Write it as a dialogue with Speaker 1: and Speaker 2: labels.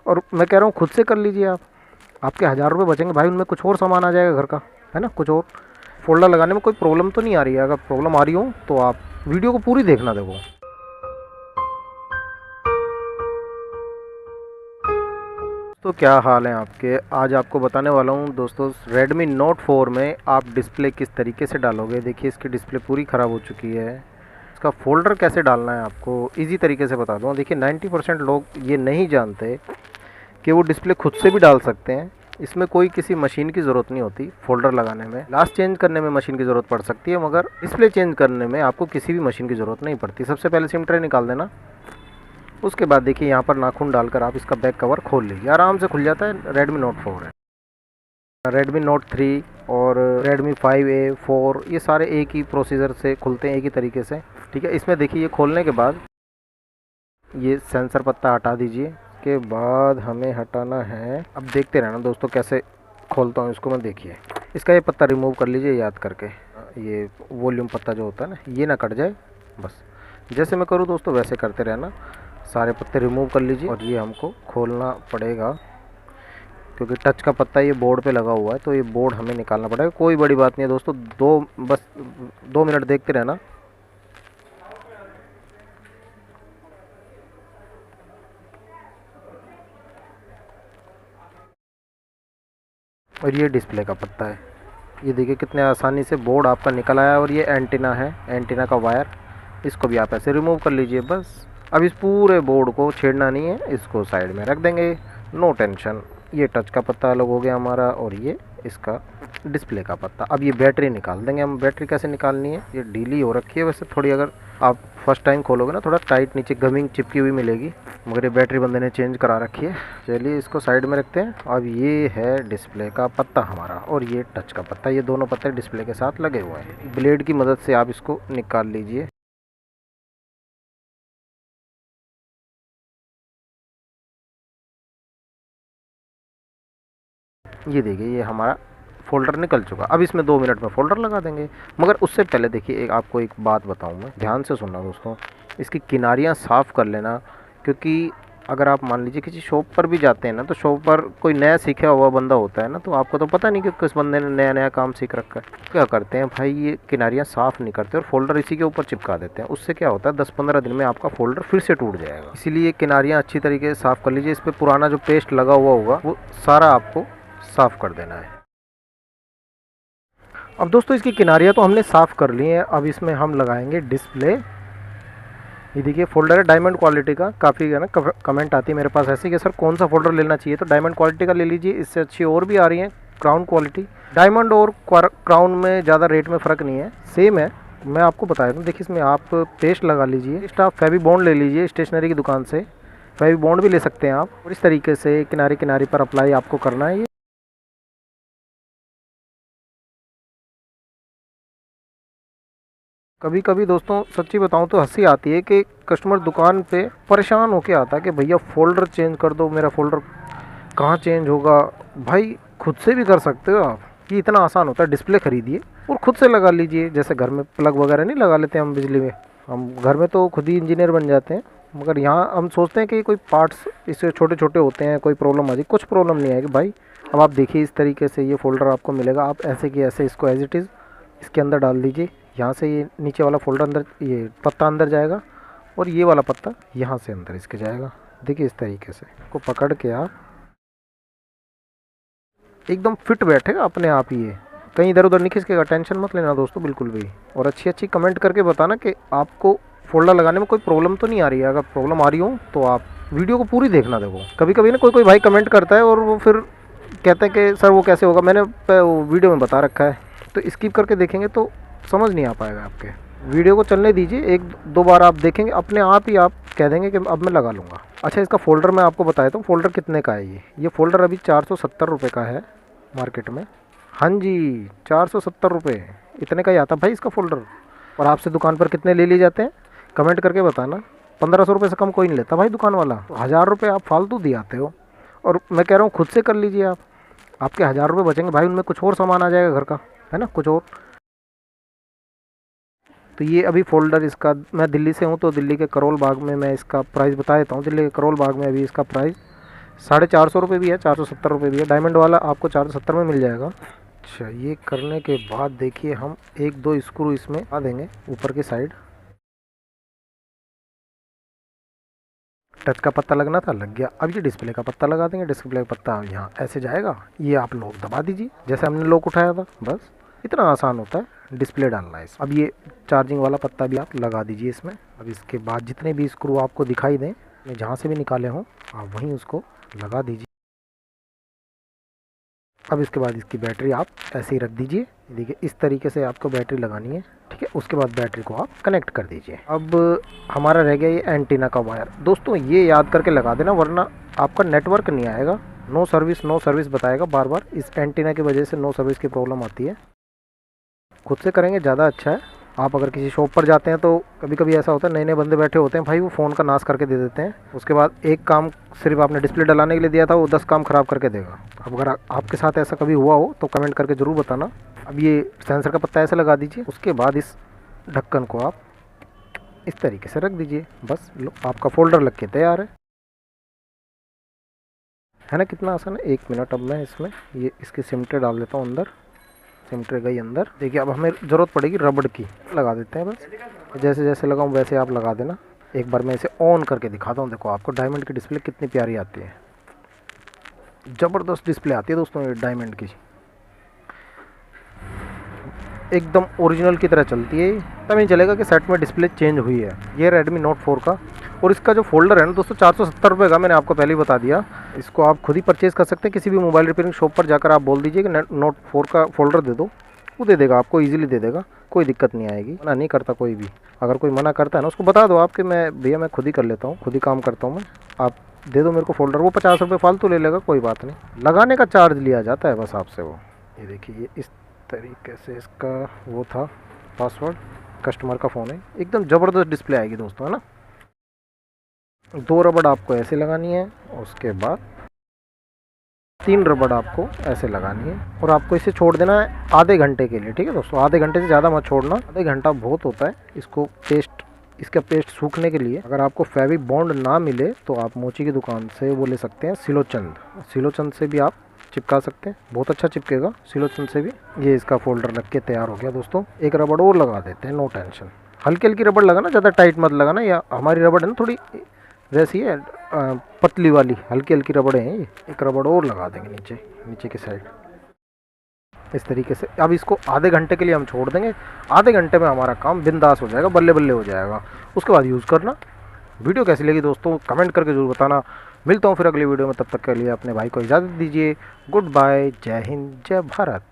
Speaker 1: और मैं कह रहा हूँ खुद से कर लीजिए आप, आपके 1000 रुपये बचेंगे भाई, उनमें कुछ और सामान आ जाएगा घर का, है ना, कुछ और। फोल्डर लगाने में कोई प्रॉब्लम तो नहीं आ रही है? अगर प्रॉब्लम आ रही हो तो आप वीडियो को पूरी देखना। देखो तो क्या हाल है आपके, आज आपको बताने वाला हूँ दोस्तों Redmi Note 4 में आप डिस्प्ले किस तरीके से डालोगे। देखिए इसकी डिस्प्ले पूरी ख़राब हो चुकी है। इसका फ़ोल्डर कैसे डालना है आपको इजी तरीके से बता दूँ। देखिए 90% लोग ये नहीं जानते कि वो डिस्प्ले खुद से भी डाल सकते हैं। इसमें कोई किसी मशीन की ज़रूरत नहीं होती फ़ोल्डर लगाने में। ग्लास चेंज करने में मशीन की ज़रूरत पड़ सकती है, मगर डिस्प्ले चेंज करने में आपको किसी भी मशीन की ज़रूरत नहीं पड़ती। सबसे पहले सिम ट्रे निकाल देना। उसके बाद देखिए यहाँ पर नाखून डालकर आप इसका बैक कवर खोल लीजिए, आराम से खुल जाता है। Redmi Note 4 है। Redmi Note 3 और Redmi 5A 4 ये सारे एक ही प्रोसीजर से खुलते हैं, एक ही तरीके से। ठीक है, इसमें देखिए ये खोलने के बाद ये सेंसर पत्ता हटा दीजिए। के बाद हमें हटाना है, अब देखते रहना दोस्तों कैसे खोलता हूँ इसको मैं। देखिए इसका ये पत्ता रिमूव कर लीजिए याद करके, ये वॉल्यूम पत्ता जो होता है ना, ये ना कट जाए। बस जैसे मैं करूँ दोस्तों वैसे करते रहना। सारे पत्ते रिमूव कर लीजिए और ये हमको खोलना पड़ेगा क्योंकि टच का पत्ता ये बोर्ड पे लगा हुआ है, तो ये बोर्ड हमें निकालना पड़ेगा। कोई बड़ी बात नहीं है दोस्तों, बस 2 मिनट देखते रहना। और ये डिस्प्ले का पत्ता है, ये देखिए कितने आसानी से बोर्ड आपका निकल आया। और ये एंटीना है, एंटीना का वायर, इसको भी आप ऐसे रिमूव कर लीजिए बस। अब इस पूरे बोर्ड को छेड़ना नहीं है, इसको साइड में रख देंगे, नो टेंशन। ये टच का पत्ता अलग हो गया हमारा और ये इसका डिस्प्ले का पत्ता। अब ये बैटरी निकाल देंगे हम। बैटरी कैसे निकालनी है, ये ढीली हो रखी है वैसे थोड़ी, अगर आप फर्स्ट टाइम खोलोगे ना थोड़ा टाइट नीचे गमिंग चिपकी हुई मिलेगी, मगर ये बैटरी बंदे ने चेंज करा रखी है। चलिए इसको साइड में रखते हैं। अब ये है डिस्प्ले का पत्ता हमारा और ये टच का पत्ता, ये दोनों पत्ते डिस्प्ले के साथ लगे हुए हैं। ब्लेड की मदद से आप इसको निकाल लीजिए। ये देखिए ये हमारा फ़ोल्डर निकल चुका। अब इसमें 2 मिनट में फ़ोल्डर लगा देंगे। मगर उससे पहले देखिए आपको एक बात बताऊं मैं, ध्यान से सुनना दोस्तों। इसकी किनारियां साफ़ कर लेना, क्योंकि अगर आप मान लीजिए किसी शॉप पर भी जाते हैं ना, तो शॉप पर कोई नया सीखा हुआ बंदा होता है ना, तो आपको तो पता नहीं कि किस बंदे ने नया नया काम सीख रखा है। क्या करते हैं भाई, ये किनारियाँ साफ़ नहीं करते और फ़ोल्डर इसी के ऊपर चिपका देते हैं। उससे क्या होता है 10-15 दिन में आपका फ़ोल्डर फिर से टूट जाएगा। इसीलिए किनारियाँ अच्छी तरीके से साफ़ कर लीजिए। इस पर पुराना जो पेस्ट लगा हुआ होगा वो सारा आपको साफ़ कर देना है। अब दोस्तों इसकी किनारियाँ तो हमने साफ़ कर ली हैं। अब इसमें हम लगाएंगे डिस्प्ले। ये देखिए फ़ोल्डर है डायमंड क्वालिटी का। काफ़ी है ना कमेंट आती है मेरे पास ऐसे कि सर कौन सा फ़ोल्डर लेना चाहिए, तो डायमंड क्वालिटी का ले लीजिए। इससे अच्छी और भी आ रही हैं क्राउन क्वालिटी। डायमंड और क्राउन में ज़्यादा रेट में फ़र्क नहीं है, सेम है। मैं आपको बता दूँ, देखिए इसमें आप पेस्ट लगा लीजिए। आप फेवी बॉन्ड ले लीजिए स्टेशनरी की दुकान से, फेवी बॉन्ड भी ले सकते हैं आप। और इस तरीके से किनारे किनारे पर अप्लाई आपको करना है। कभी कभी दोस्तों सच्ची बताऊं तो हंसी आती है कि कस्टमर दुकान पे परेशान होके आता है कि भैया फ़ोल्डर चेंज कर दो, मेरा फ़ोल्डर कहाँ चेंज होगा। भाई खुद से भी कर सकते हो आप, ये इतना आसान होता है। डिस्प्ले खरीदिए और खुद से लगा लीजिए। जैसे घर में प्लग वगैरह नहीं लगा लेते हम बिजली में, हम घर में तो खुद ही इंजीनियर बन जाते हैं। मगर यहाँ हम सोचते हैं कि कोई पार्ट्स इससे छोटे छोटे होते हैं, कोई प्रॉब्लम आ जाए। कुछ प्रॉब्लम नहीं आएगी भाई। अब आप देखिए इस तरीके से ये फ़ोल्डर आपको मिलेगा। आप ऐसे कि ऐसे इसको एज इट इज़ इसके अंदर डाल दीजिए। यहाँ से ये नीचे वाला फोल्डर अंदर, ये पत्ता अंदर जाएगा और ये वाला पत्ता यहाँ से अंदर इसके जाएगा। देखिए इस तरीके से को पकड़ के आप एकदम फिट बैठेगा अपने आप ही, ये कहीं इधर उधर नहीं खिसकेगा। टेंशन मत लेना दोस्तों बिल्कुल भी। और अच्छी अच्छी कमेंट करके बताना कि आपको फोल्डर लगाने में कोई प्रॉब्लम तो नहीं आ रही है। अगर प्रॉब्लम आ रही हो तो आप वीडियो को पूरी देखना। देखो कभी कभी ना कोई कोई भाई कमेंट करता है और वो फिर कहते हैं कि सर वो कैसे होगा, मैंने वीडियो में बता रखा है। तो स्किप करके देखेंगे तो समझ नहीं आ पाएगा आपके। वीडियो को चलने दीजिए, 1-2 बार आप देखेंगे अपने आप ही आप कह देंगे कि अब मैं लगा लूँगा। अच्छा इसका फ़ोल्डर मैं आपको बताया था, फ़ोल्डर कितने का है। ये फ़ोल्डर अभी 470 रुपये का है मार्केट में। हाँ जी 470 रुपये, इतने का ही आता भाई इसका फ़ोल्डर। और आपसे दुकान पर कितने ले लिए जाते हैं कमेंट करके बताना। 1500 रुपये से कम कोई नहीं लेता भाई दुकान वाला। तो 1000 रुपये आप फालतू दिए आते हो। और मैं कह रहा हूँ खुद से कर लीजिए आप, आपके 1000 रुपये बचेंगे भाई, उनमें कुछ और सामान आ जाएगा घर का, है ना, कुछ और। तो ये अभी फ़ोल्डर इसका, मैं दिल्ली से हूँ तो दिल्ली के करोल बाग में मैं इसका प्राइस बता देता हूँ। दिल्ली के करोल बाग में अभी इसका प्राइस ₹450 भी है, ₹470 भी है। डायमंड वाला आपको 470 में मिल जाएगा। अच्छा, ये करने के बाद देखिए हम एक दो स्क्रू इसमें आ देंगे ऊपर की साइड। टच का पत्ता लगना था, लग गया। अब ये डिस्प्ले का पत्ता लगा देंगे। डिस्प्ले का पत्ता यहाँ ऐसे जाएगा, ये आप लॉक दबा दीजिए जैसे हमने लॉक उठाया था। बस इतना आसान होता है डिस्प्ले डालना है। अब ये चार्जिंग वाला पत्ता भी आप लगा दीजिए इसमें। अब इसके बाद जितने भी स्क्रू आपको दिखाई दें, जहाँ से भी निकाले हों, आप वहीं उसको लगा दीजिए। अब इसके बाद इसकी बैटरी आप ऐसे ही रख दीजिए। देखिए इस तरीके से आपको बैटरी लगानी है, ठीक है। उसके बाद बैटरी को आप कनेक्ट कर दीजिए। अब हमारा रह गया ये एंटीना का वायर। दोस्तों ये याद करके लगा देना, वरना आपका नेटवर्क नहीं आएगा। नो सर्विस बताएगा बार बार। इस एंटीना की वजह से नो सर्विस की प्रॉब्लम आती है। खुद से करेंगे ज़्यादा अच्छा है। आप अगर किसी शॉप पर जाते हैं तो कभी कभी ऐसा होता है, नए नए बंदे बैठे होते हैं भाई, वो फ़ोन का नाश करके दे देते हैं। उसके बाद एक काम सिर्फ आपने डिस्प्ले डलाने के लिए दिया था, वो 10 काम ख़राब करके देगा। अब अगर आपके साथ ऐसा कभी हुआ हो तो कमेंट करके ज़रूर बताना। अब ये सेंसर का पत्ता ऐसे लगा दीजिए। उसके बाद इस ढक्कन को आप इस तरीके से रख दीजिए। बस लो, आपका फोल्डर लग के तैयार है ना। कितना आसान है। 1 मिनट, अब मैं इसमें ये इसकी सिमटे डाल देता हूँ अंदर। सिमटे गई अंदर। देखिए अब हमें ज़रूरत पड़ेगी रबड़ की, लगा देते हैं। बस जैसे जैसे लगाऊँ वैसे आप लगा देना। एक बार मैं इसे ऑन करके दिखाता हूँ। देखो आपको डायमंड की डिस्प्ले कितनी प्यारी आती है। ज़बरदस्त डिस्प्ले आती है दोस्तों ये डायमंड की, एकदम ओरिजिनल की तरह चलती है। तब नहीं चलेगा कि सेट में डिस्प्ले चेंज हुई है। ये Redmi Note 4 का, और इसका जो फोल्डर है ना दोस्तों, ₹470 का, मैंने आपको पहले ही बता दिया। इसको आप खुद ही परचेज़ कर सकते हैं। किसी भी मोबाइल रिपेयरिंग शॉप पर जाकर आप बोल दीजिए कि Note 4 का फोल्डर दे दो, वो दे देगा आपको, ईजिली दे देगा, कोई दिक्कत नहीं आएगी। मना नहीं करता कोई भी। अगर कोई मना करता है ना, उसको बता दो आप कि मैं भैया मैं खुद ही कर लेता हूँ, खुद ही काम करता हूँ मैं, आप दे दो मेरे को फोल्डर। वो ₹50 फालतू ले लेगा, कोई बात नहीं। लगाने का चार्ज लिया जाता है बस आपसे वो। ये देखिए ये इस तरीके से इसका वो था पासवर्ड। कस्टमर का फ़ोन है। एकदम ज़बरदस्त डिस्प्ले आएगी दोस्तों, है ना। 2 रबड़ आपको ऐसे लगानी है, उसके बाद 3 रबड़ आपको ऐसे लगानी है, और आपको इसे छोड़ देना है आधे घंटे के लिए, ठीक है दोस्तों। आधे घंटे से ज़्यादा मत छोड़ना, आधे घंटा बहुत होता है। इसका पेस्ट सूखने के लिए अगर आपको फेवी बॉन्ड ना मिले तो आप मोची की दुकान से वो ले सकते हैं, सिलोचंद से भी आप चिपका सकते हैं, बहुत अच्छा चिपकेगा सिलोचंद से भी। ये इसका फोल्डर लग के तैयार हो गया दोस्तों। एक रबड़ और लगा देते हैं, नो टेंशन। हल्की हल्की रबड़ लगाना, ज़्यादा टाइट मत लगाना। या हमारी रबड़ है ना थोड़ी वैसी है, पतली वाली, हल्की हल्की रबड़ें हैं ये। एक रबड़ और लगा देंगे नीचे की साइड इस तरीके से। अब इसको आधे घंटे के लिए हम छोड़ देंगे। आधे घंटे में हमारा काम बिंदास हो जाएगा, बल्ले बल्ले हो जाएगा। उसके बाद यूज़ करना। वीडियो कैसी लगी दोस्तों कमेंट करके ज़रूर बताना। मिलता हूँ फिर अगली वीडियो में, तब तक के लिए अपने भाई को इजाज़त दीजिए। गुड बाय, जय हिंद, जय भारत।